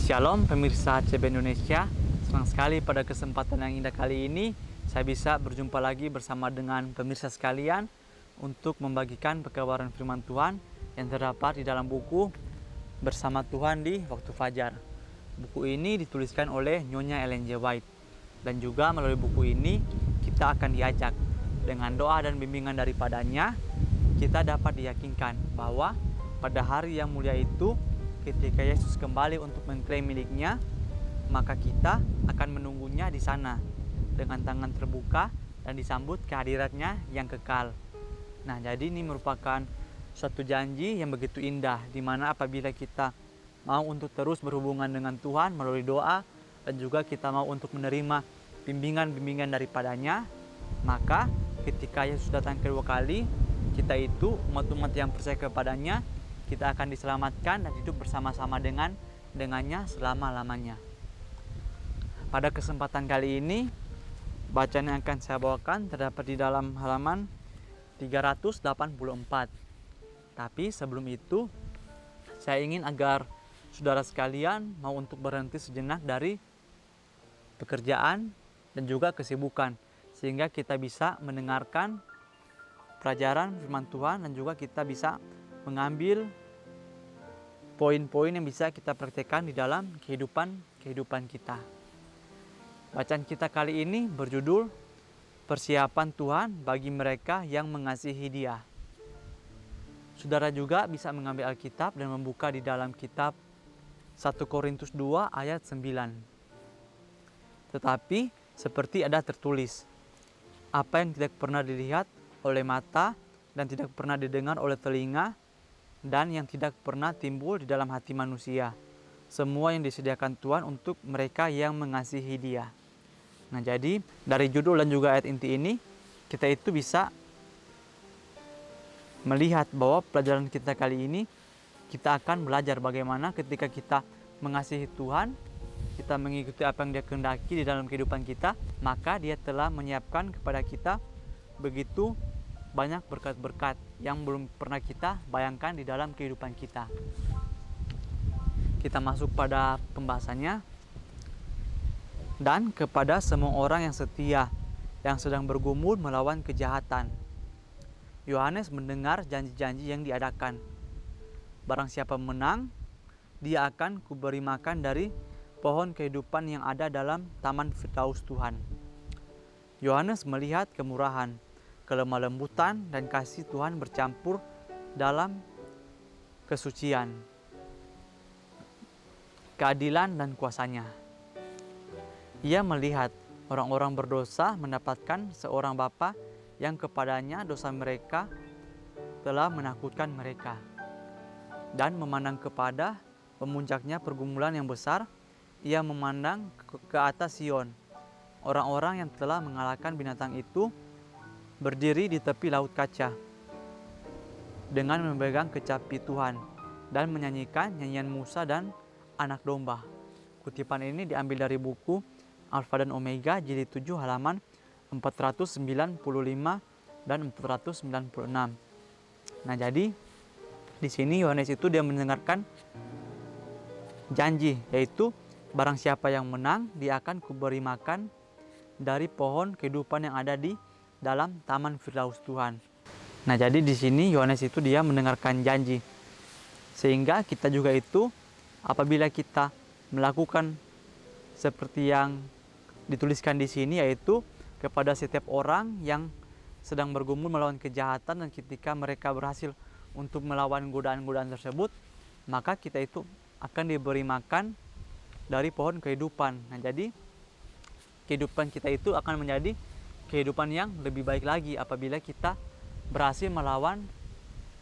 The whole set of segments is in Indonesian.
Shalom pemirsa CB Indonesia. Senang sekali pada kesempatan yang indah kali ini saya bisa berjumpa lagi bersama dengan pemirsa sekalian untuk membagikan pekabaran firman Tuhan yang terdapat di dalam buku Bersama Tuhan di Waktu Fajar. Buku ini dituliskan oleh Nyonya Ellen G. White, dan juga melalui buku ini kita akan diajak dengan doa dan bimbingan daripadanya kita dapat diyakinkan bahwa pada hari yang mulia itu, ketika Yesus kembali untuk mengklaim miliknya, maka kita akan menunggunya di sana dengan tangan terbuka dan disambut kehadiratnya yang kekal. Nah, jadi ini merupakan suatu janji yang begitu indah, di mana apabila kita mau untuk terus berhubungan dengan Tuhan melalui doa, dan juga kita mau untuk menerima bimbingan-bimbingan daripadanya, maka ketika Yesus datang kedua kali, kita itu umat-umat yang percaya kepadanya, kita akan diselamatkan dan hidup bersama-sama dengannya selama-lamanya. Pada kesempatan kali ini, bacaan yang akan saya bawakan terdapat di dalam halaman 384. Tapi sebelum itu, saya ingin agar saudara sekalian mau untuk berhenti sejenak dari pekerjaan dan juga kesibukan, sehingga kita bisa mendengarkan pelajaran firman Tuhan dan juga kita bisa mengambil poin-poin yang bisa kita praktekkan di dalam kehidupan kita. Bacaan kita kali ini berjudul Persiapan Tuhan bagi mereka yang mengasihi Dia. Saudara juga bisa mengambil Alkitab dan membuka di dalam kitab 1 Korintus 2 ayat 9. Tetapi seperti ada tertulis, apa yang tidak pernah dilihat oleh mata dan tidak pernah didengar oleh telinga, dan yang tidak pernah timbul di dalam hati manusia, semua yang disediakan Tuhan untuk mereka yang mengasihi Dia. Nah, jadi dari judul dan juga ayat inti ini, kita itu bisa melihat bahwa pelajaran kita kali ini, kita akan belajar bagaimana ketika kita mengasihi Tuhan, kita mengikuti apa yang Dia kehendaki di dalam kehidupan kita, maka Dia telah menyiapkan kepada kita begitu banyak berkat-berkat yang belum pernah kita bayangkan di dalam kehidupan kita. Kita masuk pada pembahasannya. Dan kepada semua orang yang setia, yang sedang bergumul melawan kejahatan, Yohanes mendengar janji-janji yang diadakan. Barang siapa menang, dia akan kuberi makan dari pohon kehidupan yang ada dalam taman Firdaus Tuhan. Yohanes melihat kemurahan, kelemah lembutan dan kasih Tuhan bercampur dalam kesucian, keadilan dan kuasanya. Ia melihat orang-orang berdosa mendapatkan seorang Bapa yang kepadanya dosa mereka telah menakutkan mereka, dan memandang kepada pemuncaknya pergumulan yang besar, ia memandang ke atas Sion, orang-orang yang telah mengalahkan binatang itu, berdiri di tepi laut kaca dengan memegang kecapi Tuhan dan menyanyikan nyanyian Musa dan anak domba. Kutipan ini diambil dari buku Alfa dan Omega jilid 7 halaman 495 dan 496. Nah, jadi di sini Yohanes itu dia mendengarkan janji, yaitu barang siapa yang menang, dia akan kuberi makan dari pohon kehidupan yang ada di dalam taman Firdaus Tuhan. Nah, jadi di sini Yohanes itu dia mendengarkan janji, sehingga kita juga itu apabila kita melakukan seperti yang dituliskan di sini, yaitu kepada setiap orang yang sedang bergumul melawan kejahatan, dan ketika mereka berhasil untuk melawan godaan-godaan tersebut, maka kita itu akan diberi makan dari pohon kehidupan. Nah, jadi kehidupan kita itu akan menjadi kehidupan yang lebih baik lagi apabila kita berhasil melawan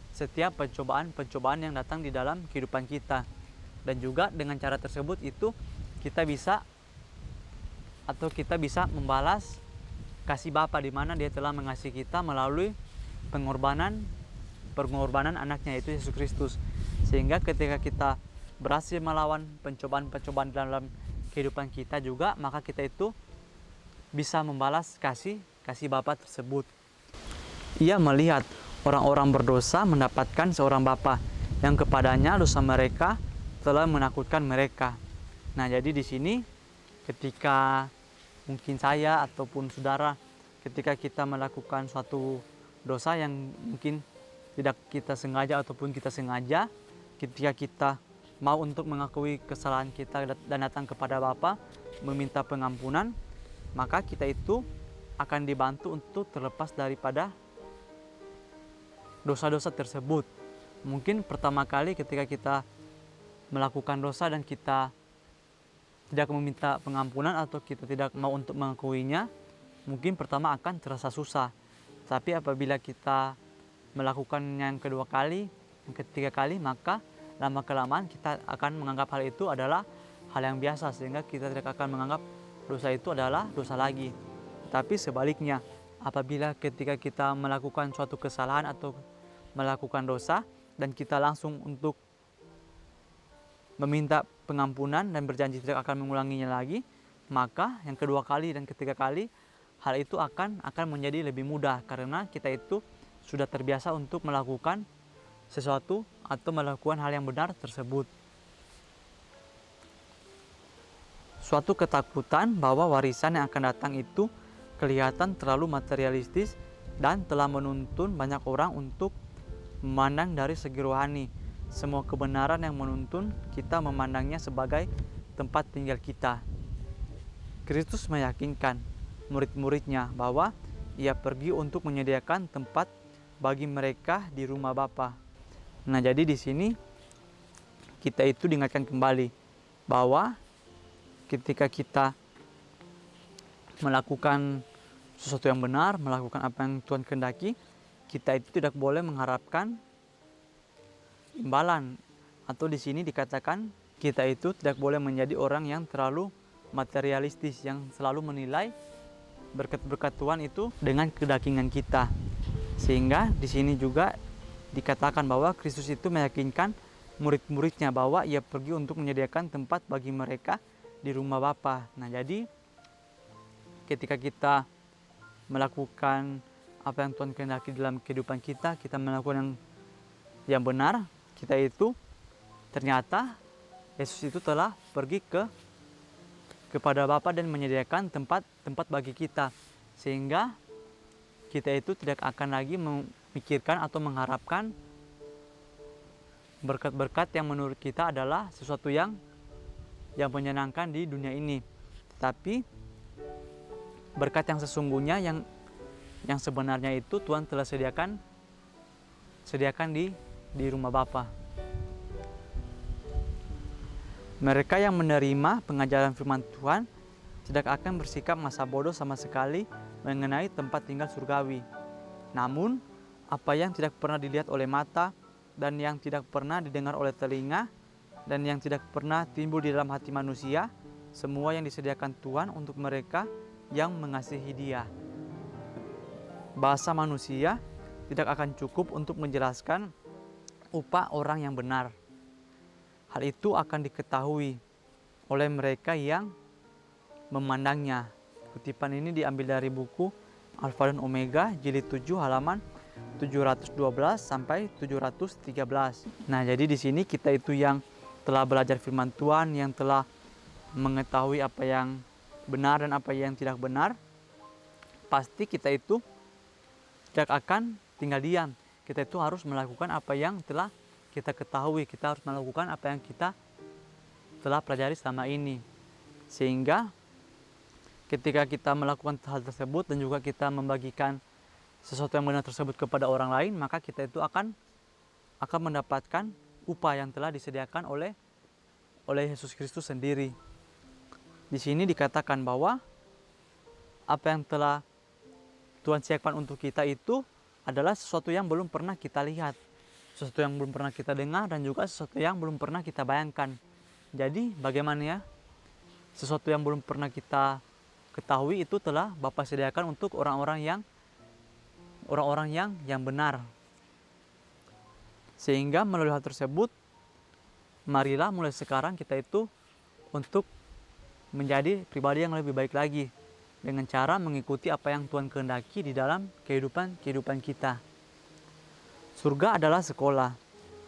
setiap pencobaan-pencobaan yang datang di dalam kehidupan kita. Dan juga dengan cara tersebut itu kita bisa membalas kasih Bapa, di mana Dia telah mengasihi kita melalui pengorbanan anaknya, yaitu Yesus Kristus. Sehingga ketika kita berhasil melawan pencobaan-pencobaan dalam kehidupan kita juga, maka kita itu bisa membalas kasih Bapa tersebut. Ia melihat orang-orang berdosa mendapatkan seorang Bapa yang kepadanya dosa mereka telah menakutkan mereka, Nah, jadi di sini ketika mungkin saya ataupun saudara, ketika kita melakukan suatu dosa yang mungkin tidak kita sengaja ataupun kita sengaja, ketika kita mau untuk mengakui kesalahan kita dan datang kepada Bapa meminta pengampunan, maka kita itu akan dibantu untuk terlepas daripada dosa-dosa tersebut. Mungkin pertama kali ketika kita melakukan dosa dan kita tidak meminta pengampunan atau kita tidak mau untuk mengakuinya, mungkin pertama akan terasa susah. Tapi apabila kita melakukan yang kedua kali, yang ketiga kali, maka lama-kelamaan kita akan menganggap hal itu adalah hal yang biasa, sehingga kita tidak akan menganggap dosa itu adalah dosa lagi. Tapi sebaliknya, apabila ketika kita melakukan suatu kesalahan atau melakukan dosa dan kita langsung untuk meminta pengampunan dan berjanji tidak akan mengulanginya lagi, maka yang kedua kali dan ketiga kali hal itu akan menjadi lebih mudah karena kita itu sudah terbiasa untuk melakukan sesuatu atau melakukan hal yang benar tersebut. Suatu ketakutan bahwa warisan yang akan datang itu kelihatan terlalu materialistis dan telah menuntun banyak orang untuk memandang dari segi rohani. Semua kebenaran yang menuntun kita memandangnya sebagai tempat tinggal kita. Kristus meyakinkan murid-muridnya bahwa ia pergi untuk menyediakan tempat bagi mereka di rumah Bapa. Nah, jadi di sini kita itu diingatkan kembali bahwa ketika kita melakukan sesuatu yang benar, melakukan apa yang Tuhan kehendaki, kita itu tidak boleh mengharapkan imbalan, atau di sini dikatakan kita itu tidak boleh menjadi orang yang terlalu materialistis, yang selalu menilai berkat-berkat Tuhan itu dengan kedagingan kita. Sehingga di sini juga dikatakan bahwa Kristus itu meyakinkan murid-muridnya bahwa ia pergi untuk menyediakan tempat bagi mereka di rumah Bapa. Nah, jadi ketika kita melakukan apa yang Tuhan kehendaki dalam kehidupan kita, kita melakukan yang benar, kita itu ternyata Yesus itu telah pergi kepada Bapa dan menyediakan tempat bagi kita, sehingga kita itu tidak akan lagi memikirkan atau mengharapkan berkat-berkat yang menurut kita adalah sesuatu yang menyenangkan di dunia ini. Tetapi berkat yang sesungguhnya yang sebenarnya itu Tuhan telah sediakan di rumah Bapa. Mereka yang menerima pengajaran firman Tuhan tidak akan bersikap masa bodoh sama sekali mengenai tempat tinggal surgawi. Namun, apa yang tidak pernah dilihat oleh mata dan yang tidak pernah didengar oleh telinga dan yang tidak pernah timbul di dalam hati manusia, semua yang disediakan Tuhan untuk mereka yang mengasihi Dia. Bahasa manusia tidak akan cukup untuk menjelaskan upah orang yang benar. Hal itu akan diketahui oleh mereka yang memandangnya. Kutipan ini diambil dari buku Alfa dan Omega, jilid 7 halaman 712 sampai 713. Nah, jadi di sini kita itu yang telah belajar firman Tuhan, yang telah mengetahui apa yang benar dan apa yang tidak benar, pasti kita itu tidak akan tinggal diam. Kita itu harus melakukan apa yang telah kita ketahui. Kita harus melakukan apa yang kita telah pelajari selama ini. Sehingga ketika kita melakukan hal tersebut dan juga kita membagikan sesuatu yang benar tersebut kepada orang lain, maka kita itu akan mendapatkan upah yang telah disediakan oleh Yesus Kristus sendiri. Di sini dikatakan bahwa apa yang telah Tuhan siapkan untuk kita itu adalah sesuatu yang belum pernah kita lihat, sesuatu yang belum pernah kita dengar, dan juga sesuatu yang belum pernah kita bayangkan. Jadi bagaimana ya? Sesuatu yang belum pernah kita ketahui itu telah Bapa sediakan untuk orang-orang yang benar. Sehingga melalui hal tersebut, marilah mulai sekarang kita itu untuk menjadi pribadi yang lebih baik lagi, dengan cara mengikuti apa yang Tuhan kehendaki di dalam kehidupan kita. Surga adalah sekolah.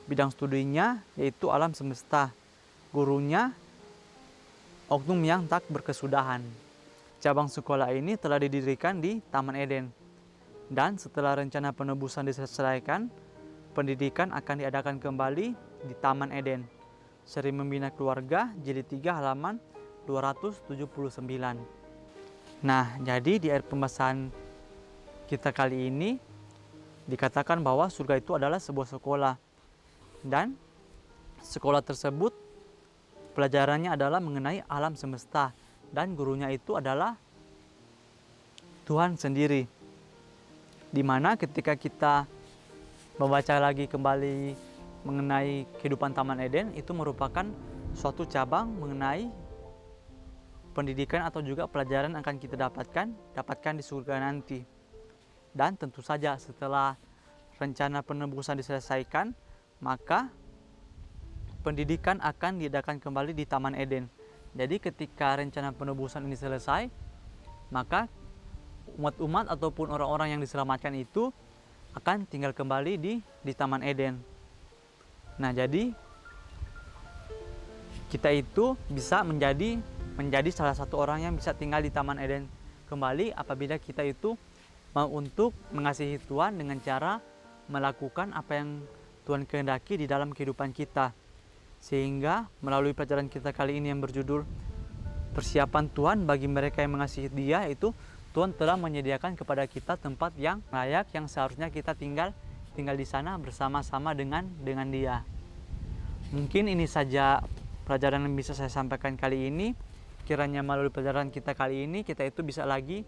Bidang studinya yaitu alam semesta. Gurunya oknum yang tak berkesudahan. Cabang sekolah ini telah didirikan di Taman Eden. Dan setelah rencana penebusan diselesaikan, pendidikan akan diadakan kembali di Taman Eden. Seri Membina Keluarga, Jilid 3 halaman 279. Nah, jadi di akhir pembahasan kita kali ini dikatakan bahwa surga itu adalah sebuah sekolah. Dan sekolah tersebut pelajarannya adalah mengenai alam semesta. Dan gurunya itu adalah Tuhan sendiri. Dimana ketika kita membaca lagi kembali mengenai kehidupan Taman Eden, itu merupakan suatu cabang mengenai pendidikan atau juga pelajaran yang akan kita dapatkan di surga nanti. Dan tentu saja setelah rencana penebusan diselesaikan, maka pendidikan akan diadakan kembali di Taman Eden. Jadi ketika rencana penebusan ini selesai, maka umat-umat ataupun orang-orang yang diselamatkan itu akan tinggal kembali di Taman Eden. Nah, jadi kita itu bisa menjadi salah satu orang yang bisa tinggal di Taman Eden kembali apabila kita itu mau untuk mengasihi Tuhan dengan cara melakukan apa yang Tuhan kehendaki di dalam kehidupan kita. Sehingga melalui pelajaran kita kali ini yang berjudul Persiapan Tuhan bagi mereka yang mengasihi Dia, itu Tuhan telah menyediakan kepada kita tempat yang layak, yang seharusnya kita tinggal di sana bersama-sama dengan Dia. Mungkin ini saja pelajaran yang bisa saya sampaikan kali ini. Kiranya melalui pelajaran kita kali ini, kita itu bisa lagi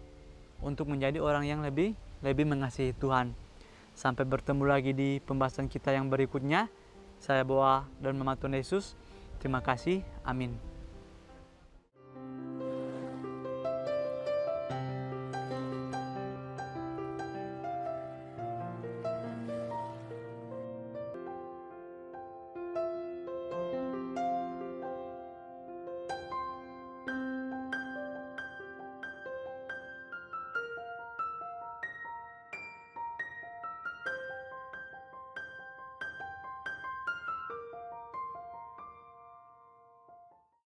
untuk menjadi orang yang lebih mengasihi Tuhan. Sampai bertemu lagi di pembahasan kita yang berikutnya. Saya Boa dan Mama Tuhan Yesus. Terima kasih. Amin.